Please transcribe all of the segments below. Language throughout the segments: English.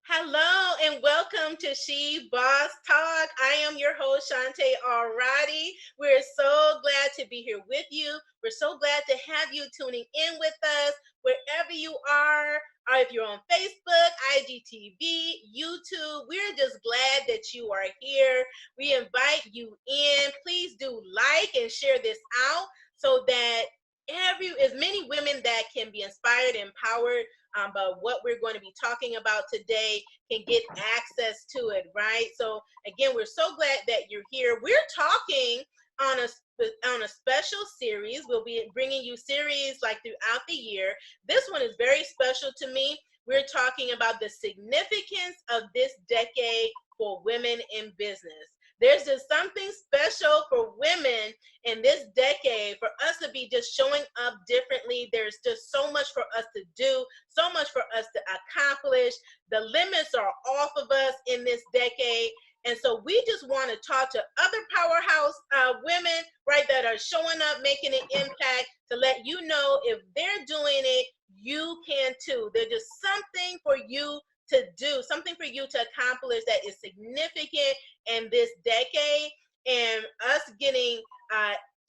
Hello and welcome to She Boss Talk. I am your host, Shanté R. Roddy. We're so glad to be here with you. We're so glad to have you tuning in with us wherever you are, or if you're on Facebook, IGTV, YouTube. We're just glad that you are here. We invite you in. Please do like and share this out so that as many women that can be inspired, empowered, but what we're going to be talking about today can get access to it, right? So again, we're so glad that you're here. We're talking on a special series. We'll be bringing you series like throughout the year. This one is very special to me. We're talking about the significance of this decade for women in business. There's just something special for women in this decade for us to be just showing up differently. There's just so much for us to do, so much for us to accomplish. The limits are off of us in this decade. And so we just want to talk to other powerhouse women, right, that are showing up, making an impact to let you know if they're doing it, you can too. There's just something for you to do, something for you to accomplish that is significant in this decade. And us getting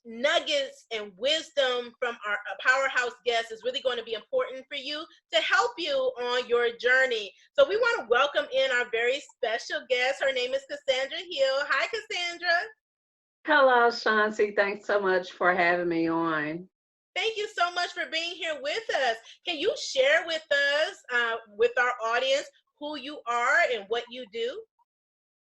nuggets and wisdom from our powerhouse guests is really going to be important for you to help you on your journey. So we want to welcome in our very special guest. Her name is Cassandra Hill. Hi, Cassandra. Hello, Shanti. Thanks so much for having me on. Thank you so much for being here with us. Can you share with us, with our audience, who you are and what you do?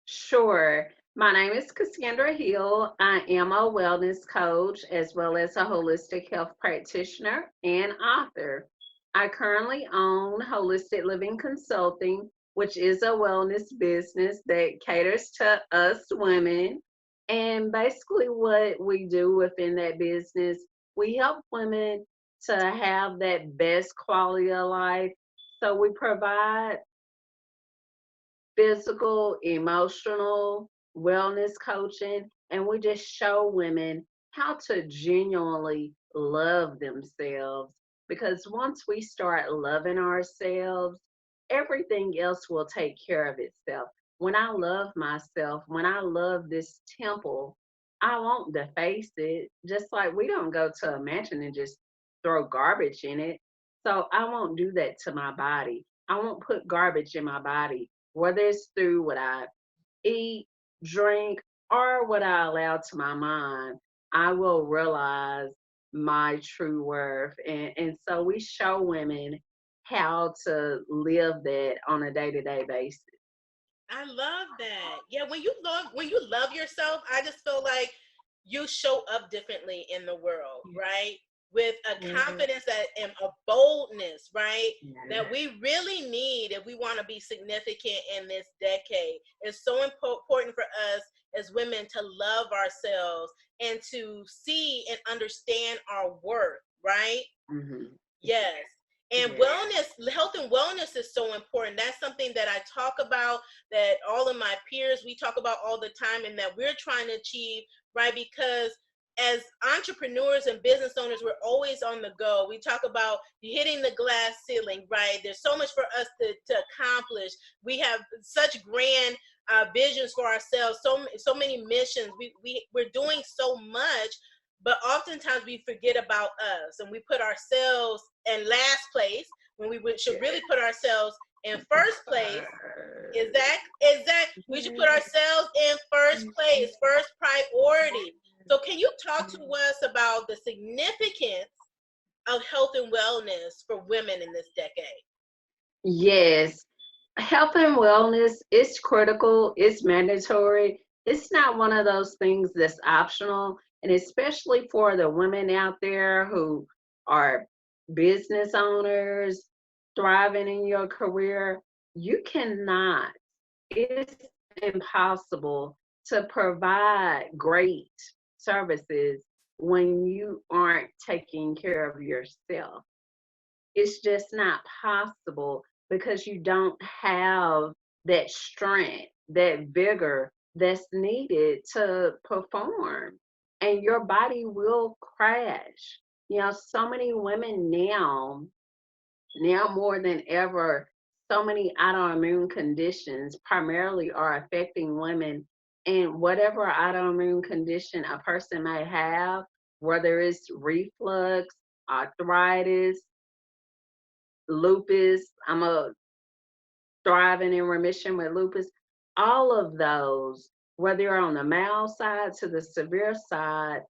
Sure. My name is Cassandra Hill. I am a wellness coach as well as a holistic health practitioner and author. I currently own Holistic Living Consulting, which is a wellness business that caters to us women. And basically, what we do within that business, we help women to have that best quality of life. So we provide physical, emotional wellness coaching, and we just show women how to genuinely love themselves. Because once we start loving ourselves, everything else will take care of itself. When I love myself, when I love this temple, I won't deface it. Just like we don't go to a mansion and just throw garbage in it. So I won't do that to my body. I won't put garbage in my body, whether it's through what I eat, drink, or what I allow to my mind. I will realize my true worth. And so we show women how to live that on a day-to-day basis. I love that. Yeah, when you love yourself, I just feel like you show up differently in the world, right? With a Yeah. confidence and a boldness, right? Yeah. That we really need if we want to be significant in this decade. It's so important for us as women to love ourselves and to see and understand our worth, right? Hmm. Yes. And Yeah. wellness, health and wellness is so important. That's something that I talk about, that all of my peers, we talk about all the time, and that we're trying to achieve, right? Because as entrepreneurs and business owners, we're always on the go. We talk about hitting the glass ceiling, right? There's so much for us to accomplish. We have such grand visions for ourselves, so many missions. We're doing so much, but oftentimes we forget about us and we put ourselves in last place when should really put ourselves in first place. We should put ourselves in first place, first priority. So can you talk to us about the significance of health and wellness for women in this decade? Yes, health and wellness is critical, it's mandatory. It's not one of those things that's optional. And especially for the women out there who are business owners, thriving in your career, you cannot, it's impossible to provide great services when you aren't taking care of yourself. It's just not possible because you don't have that strength, that vigor that's needed to perform. And your body will crash. So many women now more than ever so many autoimmune conditions primarily are affecting women. And whatever autoimmune condition a person may have, whether it's reflux, arthritis, lupus, I'm a thriving in remission with lupus, all of those, whether you're on the mild side to the severe side,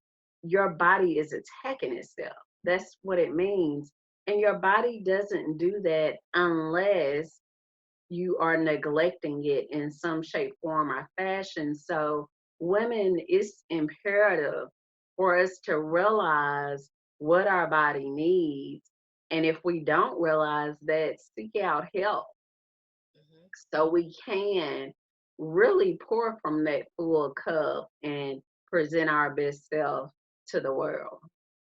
your body is attacking itself. That's what it means. And your body doesn't do that unless you are neglecting it in some shape, form, or fashion. So, women, it's imperative for us to realize what our body needs. And if we don't realize that, seek out help Hmm. so we can really pour from that full cup and present our best self to the world.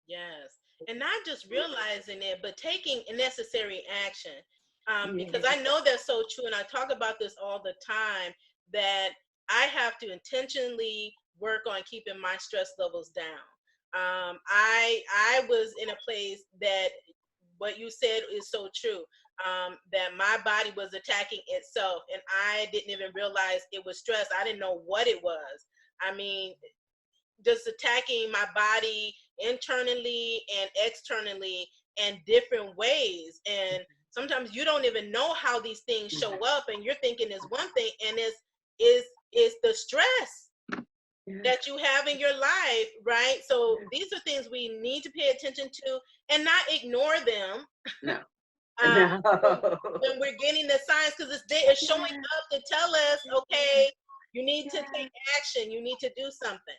Yes. And not just realizing it, but taking necessary action. Because Yeah. I know that's so true. And I talk about this all the time that I have to intentionally work on keeping my stress levels down. I was in a place that what you said is so true. That my body was attacking itself, and I didn't even realize it was stress. I didn't know what it was. I mean, just attacking my body internally and externally in different ways. And sometimes you don't even know how these things show up, and you're thinking is one thing, and is the stress Yeah. that you have in your life, right? So these are things we need to pay attention to and not ignore them. No. um, No. when we're getting the signs, because it's showing Yeah. up to tell us, okay, you need to Yeah. take action, you need to do something.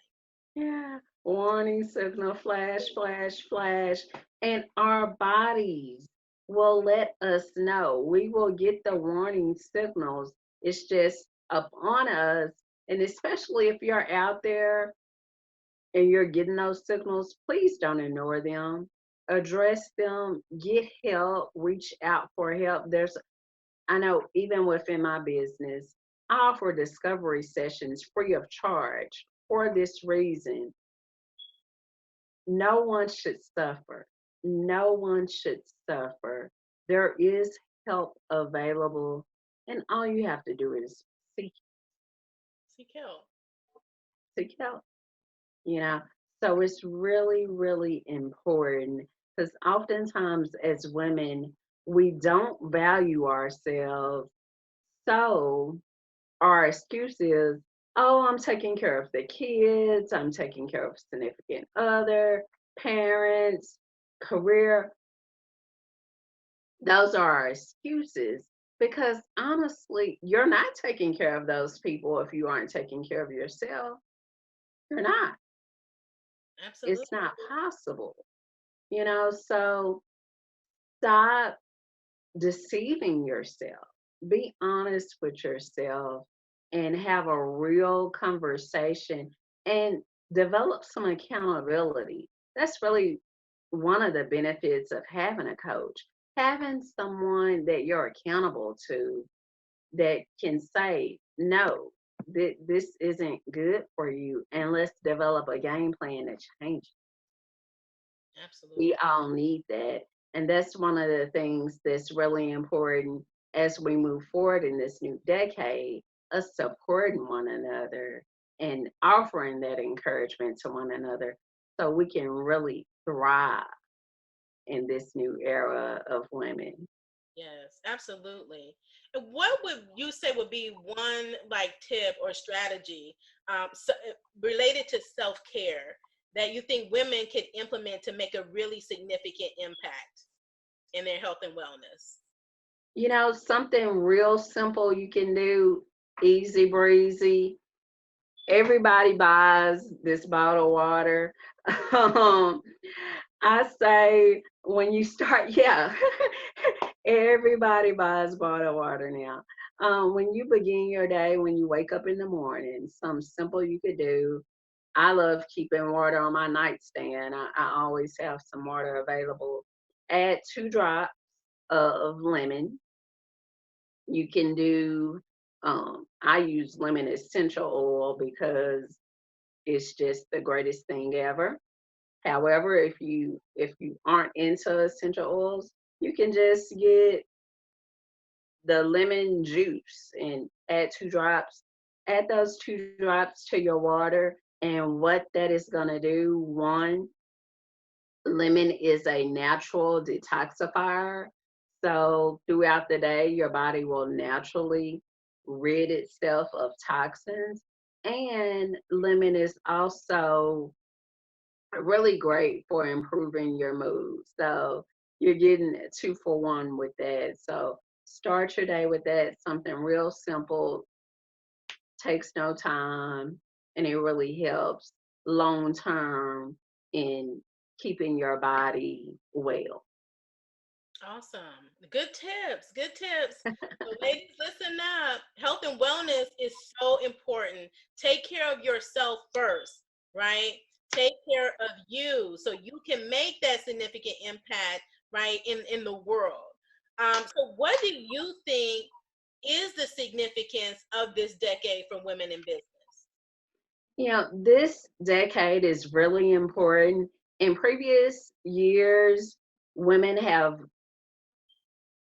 Yeah. Warning signal, flash, flash, flash. And our bodies will let us know. We will get the warning signals. It's just upon us. And especially if you're out there and you're getting those signals, please don't ignore them. Address them, get help, reach out for help. I know even within my business, I offer discovery sessions free of charge for this reason. No one should suffer. No one should suffer. There is help available, and all you have to do is seek, Seek help. seek help. You know, so it's really, really important because oftentimes as women, we don't value ourselves. So our excuse is, oh, I'm taking care of the kids, I'm taking care of significant other, parents, career. Those are our excuses because honestly, you're not taking care of those people if you aren't taking care of yourself. You're not. It's Absolutely. not possible, so stop deceiving yourself. Be honest with yourself and have a real conversation and develop some accountability. That's really one of the benefits of having a coach. Having someone that you're accountable to that can say, no, this isn't good for you, and let's develop a game plan to change it. We Absolutely. all need that. And that's one of the things that's really important as we move forward in this new decade, us supporting one another and offering that encouragement to one another so we can really thrive in this new era of women. Yes, absolutely. And what would you say would be one like tip or strategy related to self-care that you think women could implement to make a really significant impact in their health and wellness? Something real simple you can do, easy breezy. Everybody buys this bottled water. Um, I say when you start, yeah, everybody buys bottled water now. When you begin your day, when you wake up in the morning, something simple you could do. I love keeping water on my nightstand. I always have some water available. Add 2 drops of lemon. You can do, I use lemon essential oil because it's just the greatest thing ever. However, if you aren't into essential oils, you can just get the lemon juice and add 2 drops. Add those 2 drops to your water. And what that is going to do, one, lemon is a natural detoxifier. So throughout the day, your body will naturally rid itself of toxins. And lemon is also really great for improving your mood. So you're getting a 2 for 1 with that. So start your day with that, something real simple, takes no time, and it really helps long term in keeping your body well. Awesome. Good tips. Good tips. So, ladies, listen up. Health and wellness is so important. Take care of yourself first, right? Take care of you so you can make that significant impact, right, in the world. So, what do you think is the significance of this decade for women in business? This decade is really important. In previous years, women have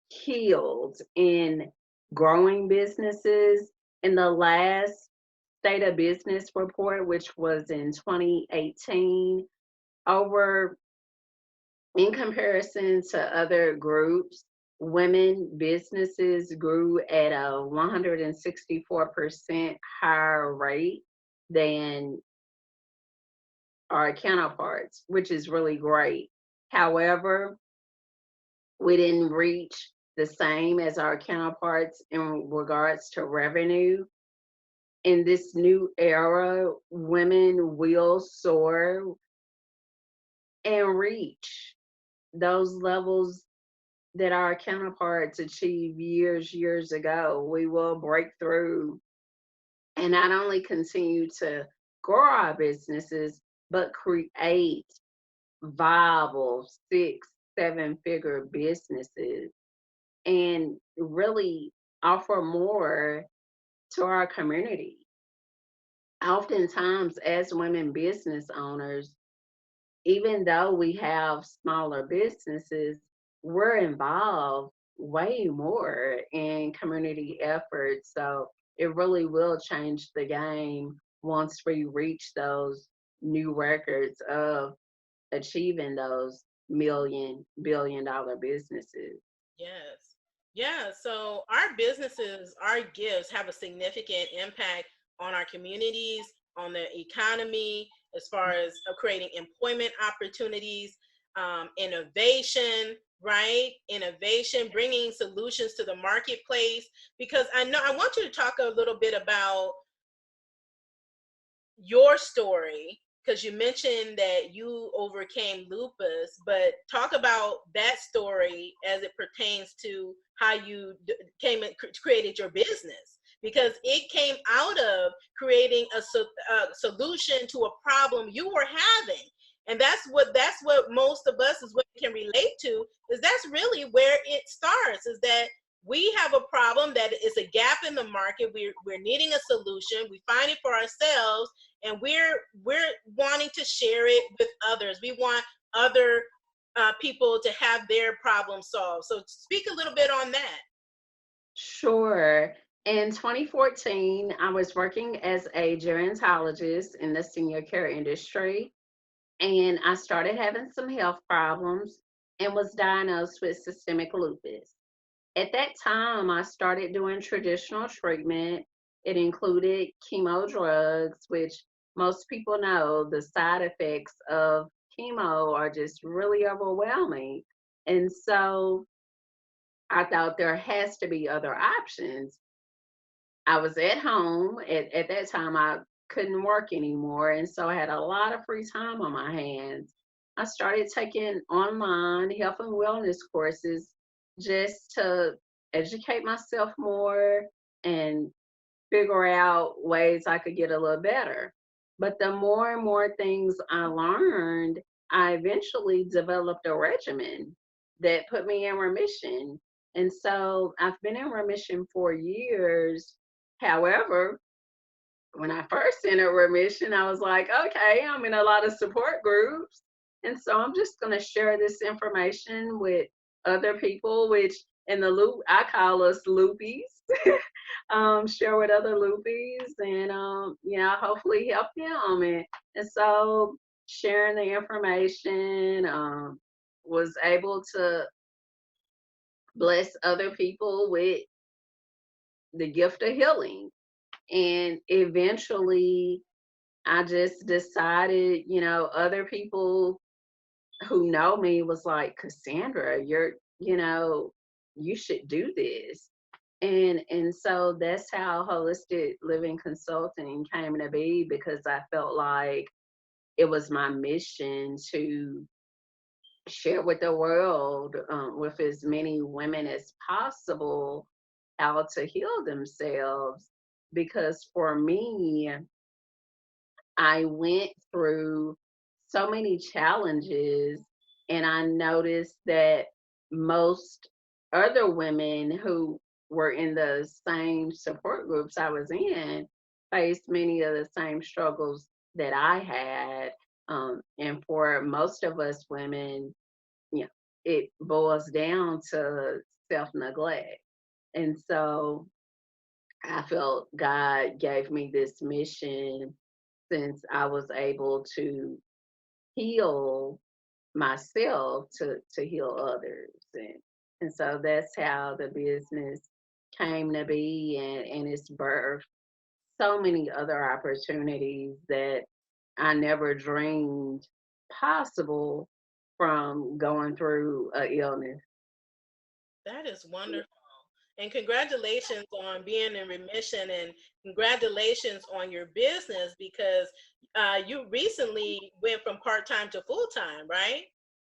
healed in growing businesses. In the last State of Business report, which was in 2018, over in comparison to other groups, women businesses grew at a 164% higher rate than our counterparts, which is really great. However, we didn't reach the same as our counterparts in regards to revenue. In this new era, women will soar and reach those levels that our counterparts achieved years ago. We will break through and not only continue to grow our businesses, but create viable 6, 7 figure businesses and really offer more to our community. Oftentimes, as women business owners, even though we have smaller businesses, we're involved way more in community efforts. So it really will change the game once we reach those new records of achieving those $1 billion businesses. Yes. Yeah. So our businesses, our gifts have a significant impact on our communities, on the economy, as far as creating employment opportunities, innovation, right? Innovation, bringing solutions to the marketplace. Because I want you to talk a little bit about your story, because you mentioned that you overcame lupus, but talk about that story as it pertains to how you created your business, because it came out of creating a solution to a problem you were having. And that's what most of us is what we can relate to, is that's really where it starts, is that we have a problem that is a gap in the market. We're needing a solution. We find it for ourselves, and we're wanting to share it with others. We want other people to have their problem solved. So speak a little bit on that. Sure. In 2014, I was working as a gerontologist in the senior care industry, and I started having some health problems and was diagnosed with systemic lupus. At that time, I started doing traditional treatment. It included chemo drugs, which most people know the side effects of chemo are just really overwhelming. And so I thought there has to be other options. I was at home. At that time, I couldn't work anymore. And so I had a lot of free time on my hands. I started taking online health and wellness courses just to educate myself more and figure out ways I could get a little better. But the more and more things I learned, I eventually developed a regimen that put me in remission. And so I've been in remission for years. However, when I first entered remission, I was like, okay, I'm in a lot of support groups. And so I'm just going to share this information with other people, which and the loop, I call us loopies, share with other loopies and, hopefully help them. And so sharing the information, was able to bless other people with the gift of healing. And eventually, I just decided, other people who know me was like, Cassandra, you should do this. And so that's how holistic living consulting came to be, because I felt like it was my mission to share with the world, with as many women as possible, how to heal themselves. Because for me, I went through so many challenges, and I noticed that most other women who were in the same support groups I was in faced many of the same struggles that I had. And for most of us women, you know, it boils down to self neglect. And so I felt God gave me this mission, since I was able to heal myself, to heal others. And so that's how the business came to be, and it's birthed so many other opportunities that I never dreamed possible from going through a illness. That is wonderful. And congratulations on being in remission, and congratulations on your business, because you recently went from part time to full time, right?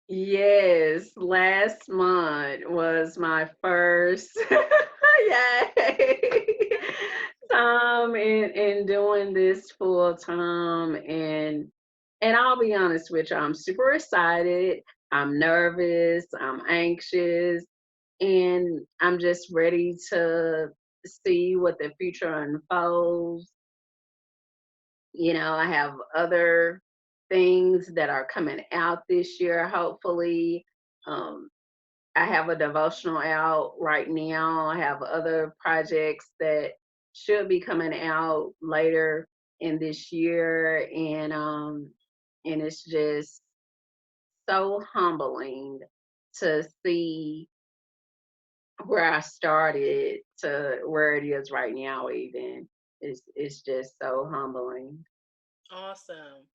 Yes, last month was my first yay time in doing this full time, and I'll be honest with you, I'm super excited. I'm nervous, I'm anxious, and I'm just ready to see what the future unfolds. I have other things that are coming out this year, hopefully. Um, I have a devotional out right now. I have other projects that should be coming out later in this year. And it's just so humbling to see where I started to where it is right now, even. It's just so humbling. Awesome.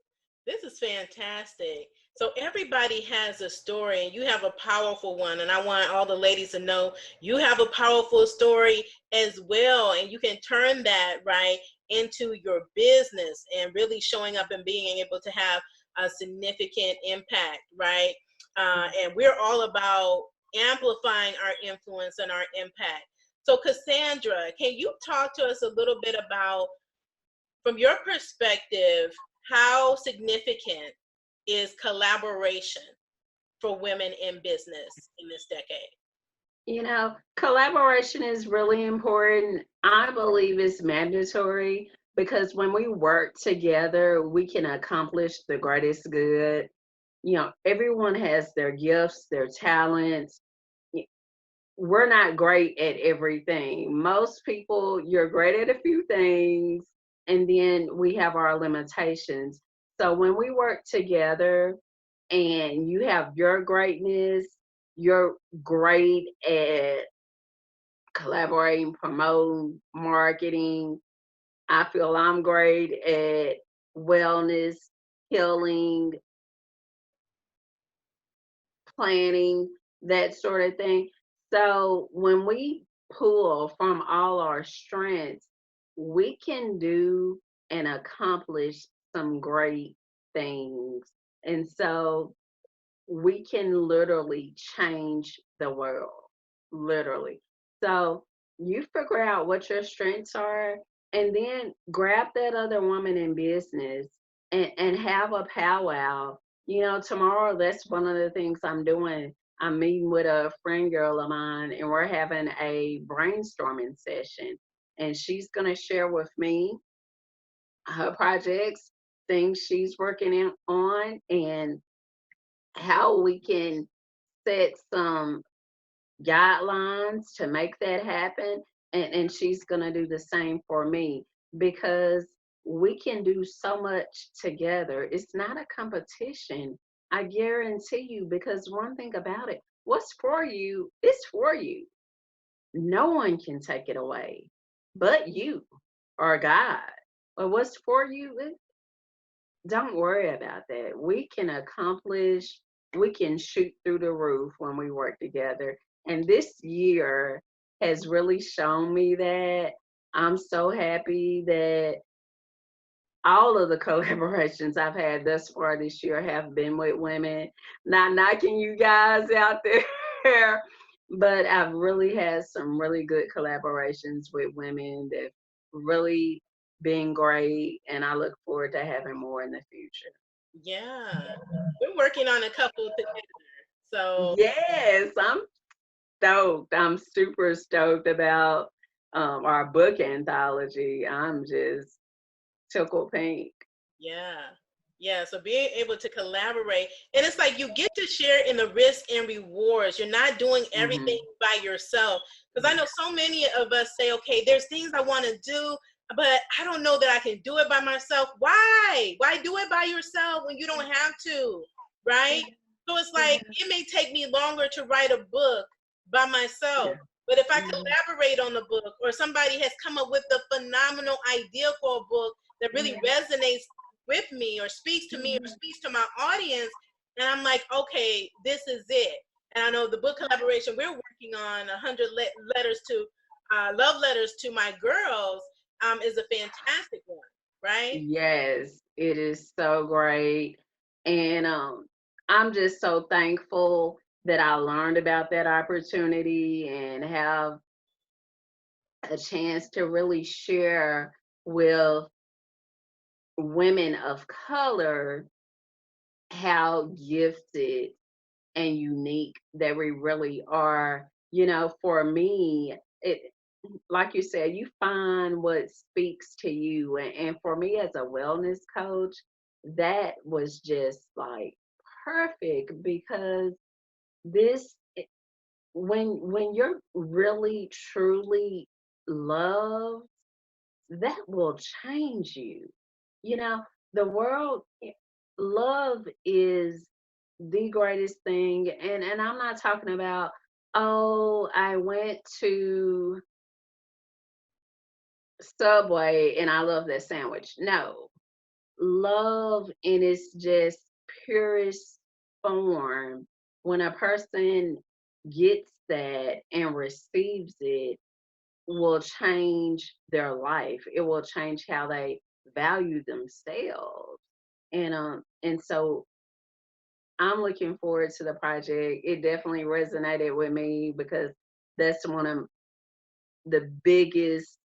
This is fantastic. So everybody has a story, and you have a powerful one. And I want all the ladies to know you have a powerful story as well. And you can turn that right into your business and really showing up and being able to have a significant impact, right? And we're all about amplifying our influence and our impact. So, Cassandra, can you talk to us a little bit about, from your perspective, how significant is collaboration for women in business in this decade? Collaboration is really important. I believe it's mandatory, because when we work together, we can accomplish the greatest good. Everyone has their gifts, their talents. Y- We're not great at everything. Most people, you're great at a few things, and then we have our limitations. So when we work together and you have your greatness, you're great at collaborating, promoting, marketing. I feel I'm great at wellness, healing, planning, that sort of thing. So when we pull from all our strengths, we can do and accomplish some great things. And so we can literally change the world, literally. So you figure out what your strengths are, and then grab that other woman in business, and have a powwow. Tomorrow, that's one of the things I'm doing. I'm meeting with a friend girl of mine, and we're having a brainstorming session. And she's going to share with me her projects, things she's working on, and how we can set some guidelines to make that happen. And she's going to do the same for me, because we can do so much together. It's not a competition. I guarantee you, because one thing about it, what's for you is for you. No one can take it away but you or God. But what's for you, don't worry about that. We can accomplish, we can shoot through the roof when we work together. And this year has really shown me that. I'm so happy that all of the collaborations I've had thus far this year have been with women. Not knocking you guys out there, but I've really had some really good collaborations with women that really been great, and I look forward to having more in the future. Yeah. We're working on a couple together. So Yes, I'm stoked. I'm super stoked about our book anthology. I'm just tickled pink. yeah. Yeah. So being able to collaborate, and it's like you get to share in the risk and rewards. You're not doing everything Hmm. by yourself. Because I know so many of us say, okay, there's things I want to do, but I don't know that I can do it by myself. Why? Why do it by yourself when you don't have to? Right? So it's like Yeah. it may take me longer to write a book by myself. Yeah. But if I Mhm. collaborate on the book, or somebody has come up with a phenomenal idea for a book that really Yeah. resonates with me or Mhm. speaks to my audience, and I'm like, okay, this is it. And I know the book collaboration we're working on, 100 letters to love letters to my girls, is a fantastic one, right? Yes, it is so great. And I'm just so thankful that I learned about that opportunity and have a chance to really share with women of color how gifted and unique that we really are. For me, it, like you said, you find what speaks to you. And for me as a wellness coach, that was just like perfect, because this when you're really truly loved, that will change you. You know, the world, love is the greatest thing. And I'm not talking about, oh, I went to Subway and I love that sandwich. No, love in its just purest form, when a person gets that and receives it, will change their life. It will change how they value themselves. And so I'm looking forward to the project. It definitely resonated with me, because that's one of the biggest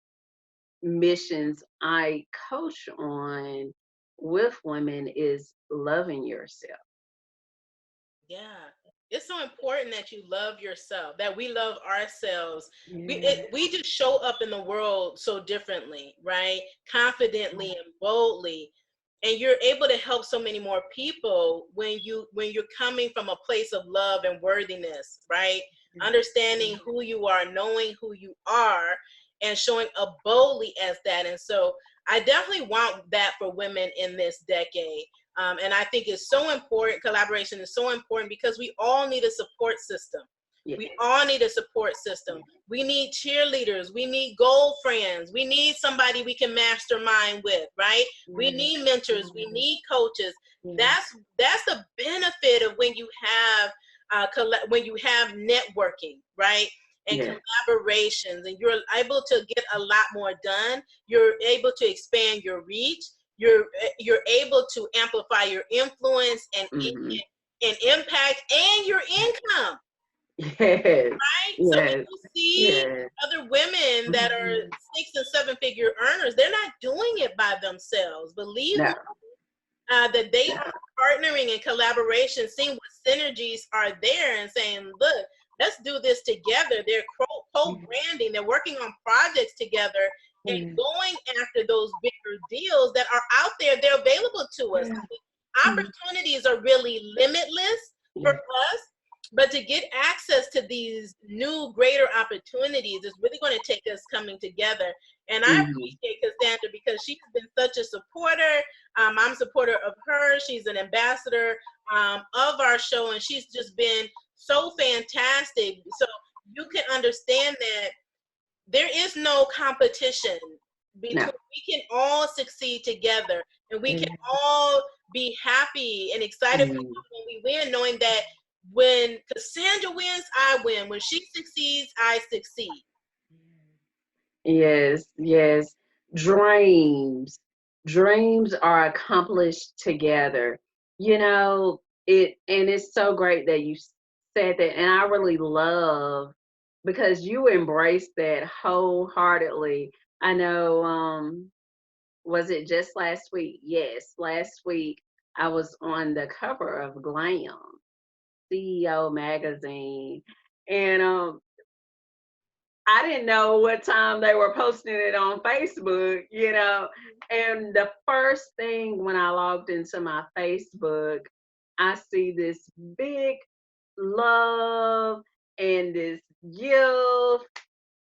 missions I coach on with women, is loving yourself. Yeah. It's so important that you love yourself, that we love ourselves. Yeah. We just show up in the world so differently, right? Confidently and boldly. And you're able to help so many more people when you're coming from a place of love and worthiness, right? Understanding who you are, knowing who you are, and showing up boldly as that. And so I definitely want that for women in this decade. And I think it's so important. Collaboration is so important because we all need a support system. Yeah. We all need a support system. We need cheerleaders. We need goal friends. We need somebody we can mastermind with, right? We Yeah. need mentors. We need coaches. Yeah. That's the benefit of when you have when you have networking, right? And Yeah. collaborations, and you're able to get a lot more done. You're able to expand your reach. You're able to amplify your influence Hmm. and impact and your income, Yes. right? So when Yes. you see Yes. other women that are Mhm. 6 and 7 figure earners, they're not doing it by themselves. Believe No. me, that they No. are partnering in collaboration, seeing what synergies are there, and saying, "Look, let's do this together." They're co-branding. They're working on projects together and Yeah. going after those bigger deals that are out there. They're available to us. Yeah. Opportunities are really limitless for Yeah. us, But to get access to these new, greater opportunities is really going to take us coming together. And I Mhm. appreciate Cassandra because she's been such a supporter. I'm a supporter of her. She's an ambassador of our show, and she's just been so fantastic. So you can understand that there is no competition No. between, we can all succeed together, and we can Mhm. all be happy and excited for Mhm. when we win, knowing that when Cassandra wins, I win. When she succeeds, I succeed. Yes, yes. Dreams. Dreams are accomplished together. And it's so great that you said that. And I really love because you embrace that wholeheartedly. I know, was it just last week? Yes, last week I was on the cover of Glam, CEO magazine. And I didn't know what time they were posting it on Facebook. And the first thing when I logged into my Facebook, I see this big love and this gift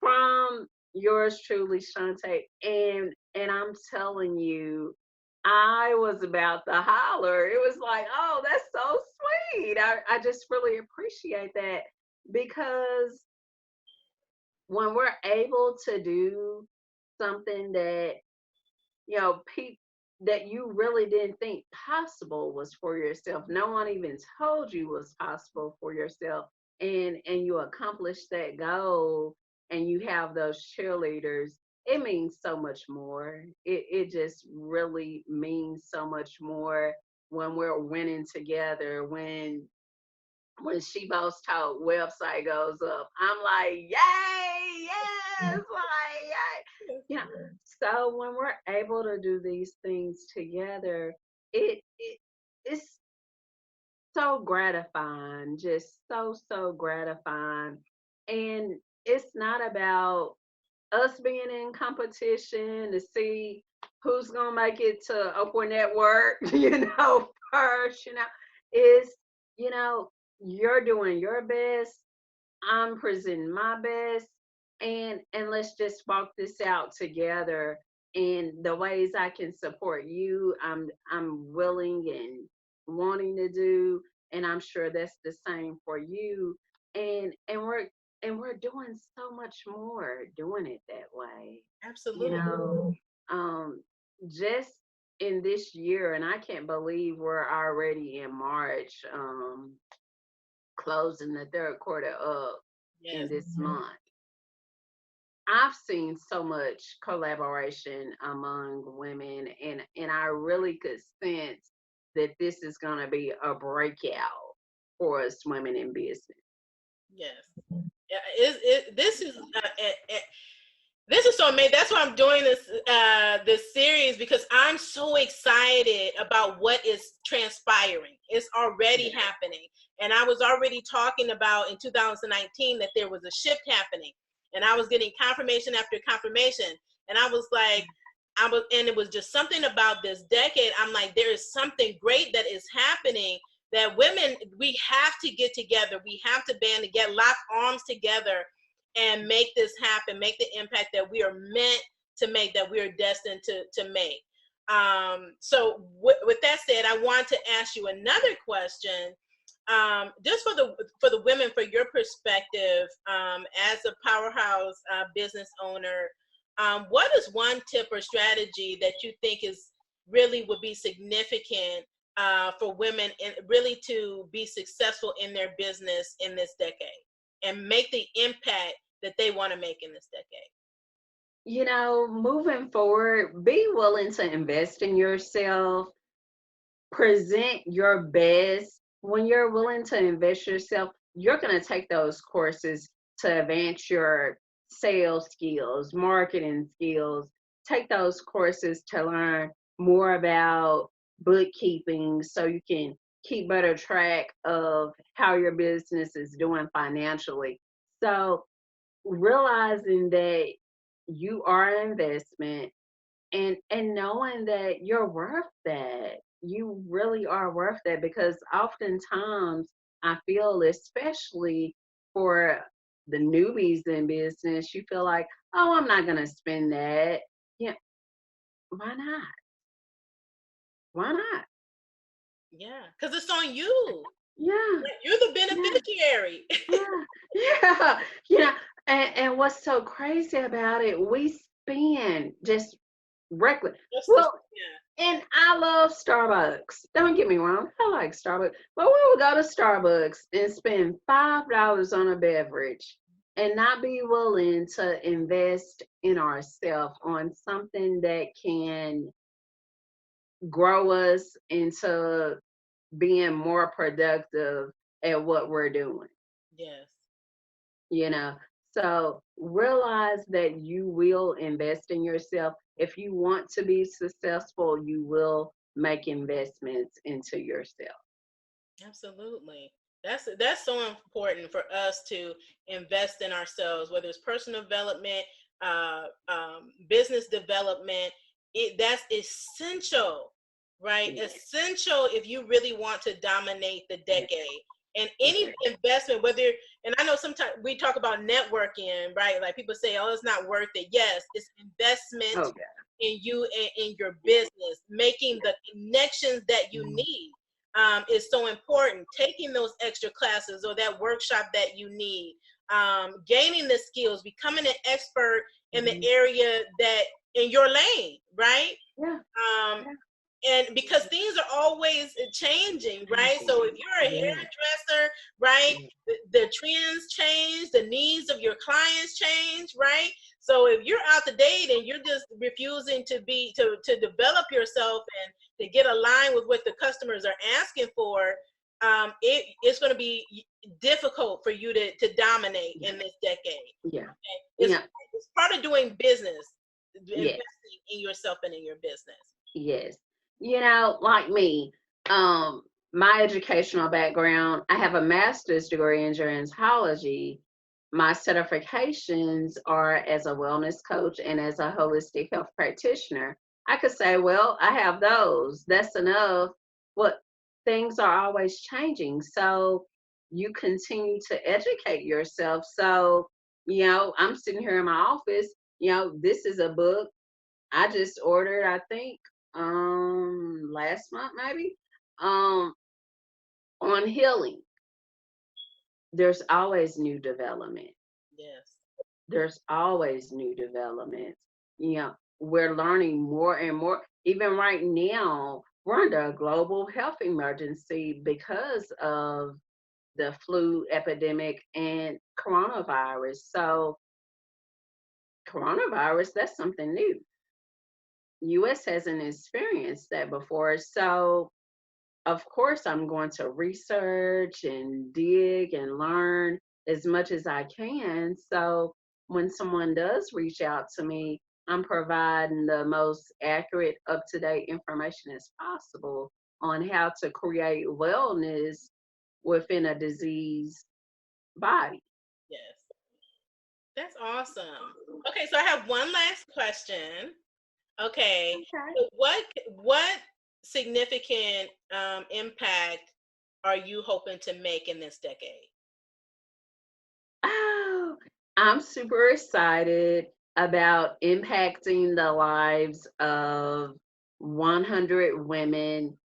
from yours truly, Shantae. And I'm telling you, I was about to holler. It was like, oh, that's so sweet. I just really appreciate that because when we're able to do something that people that you really didn't think possible was for yourself, no one even told you was possible for yourself, and you accomplish that goal, and you have those cheerleaders, it means so much more. It just really means so much more when we're winning together. When She Boss Talk website goes up, I'm like, yay, yes, like, yay. So when we're able to do these things together, it's so gratifying, just so gratifying. And it's not about us being in competition to see who's gonna make it to Oprah Network, first. Is you know, you're doing your best, I'm presenting my best, and let's just walk this out together. In the ways I can support you, I'm willing and wanting to do, and I'm sure that's the same for you. And we're doing so much more doing it that way. You Absolutely. know, um, just in this year, and I can't believe we're already in March. Closing the third quarter up in Yes. this month. I've seen so much collaboration among women, and I really could sense that this is going to be a breakout for us women in business. Yes. Yeah, this is so amazing. That's why I'm doing this series, because I'm so excited about what is transpiring. It's already happening, and I was already talking about in 2019 that there was a shift happening, and I was getting confirmation after confirmation, and I was like, and it was just something about this decade. I'm like, there is something great that is happening. That women, we have to get together. We have to band together, lock arms together, and make this happen, make the impact that we are meant to make, that we are destined to make. So with that said, I want to ask you another question, just for the women, for your perspective, as a powerhouse business owner. What is one tip or strategy that you think is really would be significant for women, and really to be successful in their business in this decade and make the impact that they want to make in this decade? Moving forward, be willing to invest in yourself, present your best. When you're willing to invest yourself, you're going to take those courses to advance your sales skills, marketing skills. Take those courses to learn more about bookkeeping so you can keep better track of how your business is doing financially. So, realizing that you are an investment, and knowing that you're worth that. You really are worth that, because oftentimes I feel, especially for the newbies in business, you feel like, oh, I'm not going to spend that. Yeah, why not? Why not? Yeah, because it's on you. Yeah, Right, you're the yeah, beneficiary. yeah, yeah. You know, and what's so crazy about it, we spend just reckless. Just the, Well, yeah. and I love Starbucks. Don't get me wrong, I like Starbucks. But we would go to Starbucks and spend $5 on a beverage and not be willing to invest in ourselves on something that can grow us into being more productive at what we're doing, Yes, you know. So realize that you will invest in yourself. If you want to be successful, you will make investments into yourself. absolutely. That's so important for us to invest in ourselves, whether it's personal development, business development. That's essential, right? Yeah. Essential if you really want to dominate the Yeah. decade. And any Yeah. investment, whether, and I know sometimes we talk about networking, right? Like people say, oh, it's not worth it. Yes, it's investment Oh yeah. in you and in your business, making the connections that you Mhm. need, is so important. Taking those extra classes or that workshop that you need, gaining the skills, becoming an expert in the Mhm. area that in your lane, right? Yeah. Um, Yeah. and because things are always changing, right? So if you're a Yeah. hairdresser, right, Yeah. the trends change, the needs of your clients change, right? So if you're out to date and you're just refusing to develop yourself and to get aligned with what the customers are asking for, it's going to be difficult for you to dominate Yeah. in this decade. Yeah. Okay? It's, Yeah. it's part of doing business, Yeah. investing in yourself and in your business. Yes. Like me, um, my educational background, I have a master's degree in gerontology. My certifications are as a wellness coach and as a holistic health practitioner. I could say, well, I have those. That's enough. What things are always changing. So you continue to educate yourself. So, I'm sitting here in my office, this is a book I just ordered, I think, last month maybe, um, on healing. There's always new development. Yes. There's always new developments. We're learning more and more. Even right now, we're under a global health emergency because of the flu epidemic and coronavirus. So, coronavirus, that's something new. US hasn't experienced that before. So, of course, I'm going to research and dig and learn as much as I can. So when someone does reach out to me, I'm providing the most accurate, up to date information as possible on how to create wellness within a diseased body. Yes. That's awesome. Okay, so I have one last question. Okay. Okay. So what significant impact are you hoping to make in this decade? Oh, I'm super excited about impacting the lives of 100 women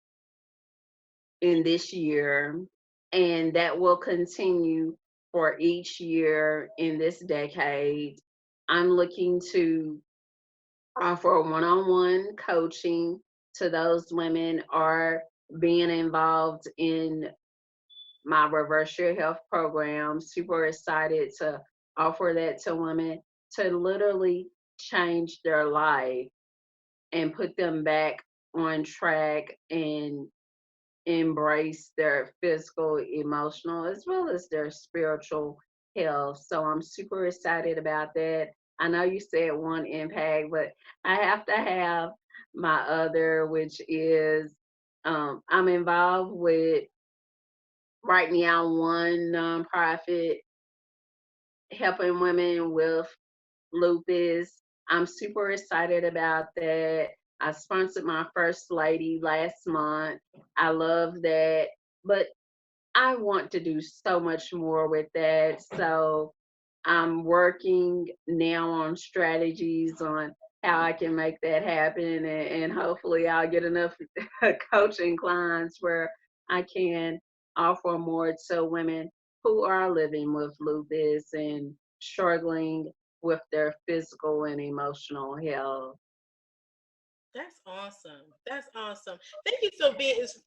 in this year, and that will continue for each year in this decade. I'm looking to offer one on one coaching to those women or being involved in my reverse your health program. Super excited to offer that to women to literally change their life and put them back on track and embrace their physical, emotional, as well as their spiritual health. So I'm super excited about that. I know you said one impact, but I have to have my other, which is I'm involved with right now one nonprofit helping women with lupus. I'm super excited about that. I sponsored my first lady last month. I love that. But I want to do so much more with that. So I'm working now on strategies on how I can make that happen. And hopefully I'll get enough coaching clients where I can offer more to women who are living with lupus and struggling with their physical and emotional health. That's awesome. That's awesome. Thank you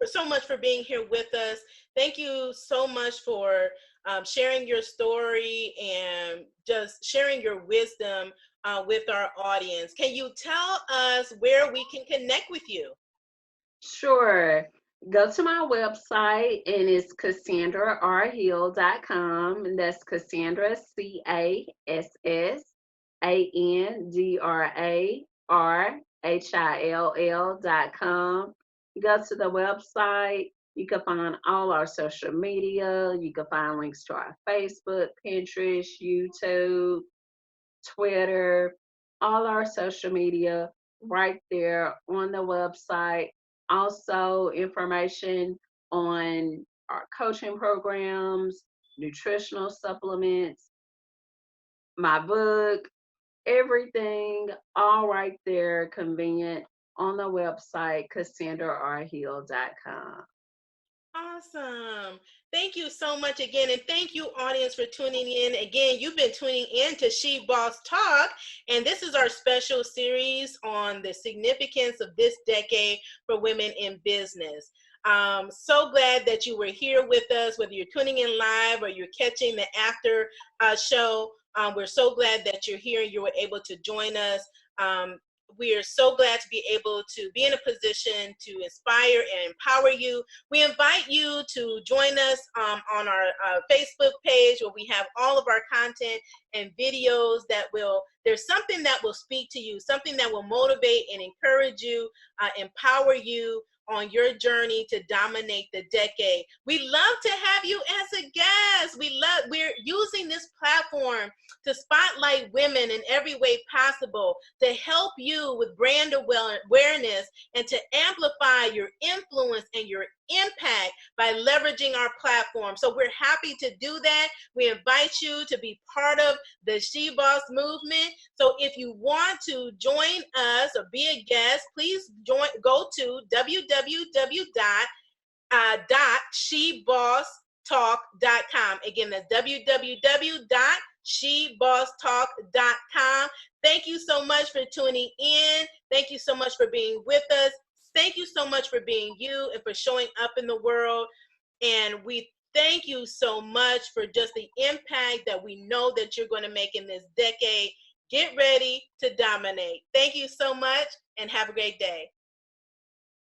so much for being here with us. Thank you so much for sharing your story and just sharing your wisdom with our audience. Can you tell us where we can connect with you? Sure. Go to my website and it's CassandraRHill.com. And that's Cassandra, CassandраRHill.com. Go to the website. You can find all our social media. You can find links to our Facebook, Pinterest, YouTube, Twitter, all our social media right there on the website. Also, information on our coaching programs, nutritional supplements, my book, everything, all right there, convenient on the website, CassandraRHill.com. Awesome. Thank you so much again. And thank you, audience, for tuning in. Again, you've been tuning in to She Boss Talk. And this is our special series on the significance of this decade for women in business. So glad that you were here with us, whether you're tuning in live or you're catching the after show. We're so glad that you're here and you were able to join us. We are so glad to be able to be in a position to inspire and empower you. We invite you to join us on our Facebook page where we have all of our content and videos there's something that will speak to you, something that will motivate and encourage you, empower you on your journey to dominate the decade. We love to have you as a guest. We're using this platform to spotlight women in every way possible, to help you with brand awareness and to amplify your influence and your impact by leveraging our platform. So we're happy to do that. We invite you to be part of the She Boss movement. So if you want to join us or be a guest, please go to www.shebosstalk.com. Again, that's www.shebosstalk.com. Thank you so much for tuning in. Thank you so much for being with us. Thank you so much for being you and for showing up in the world. And we thank you so much for just the impact that we know that you're going to make in this decade. Get ready to dominate. Thank you so much and have a great day.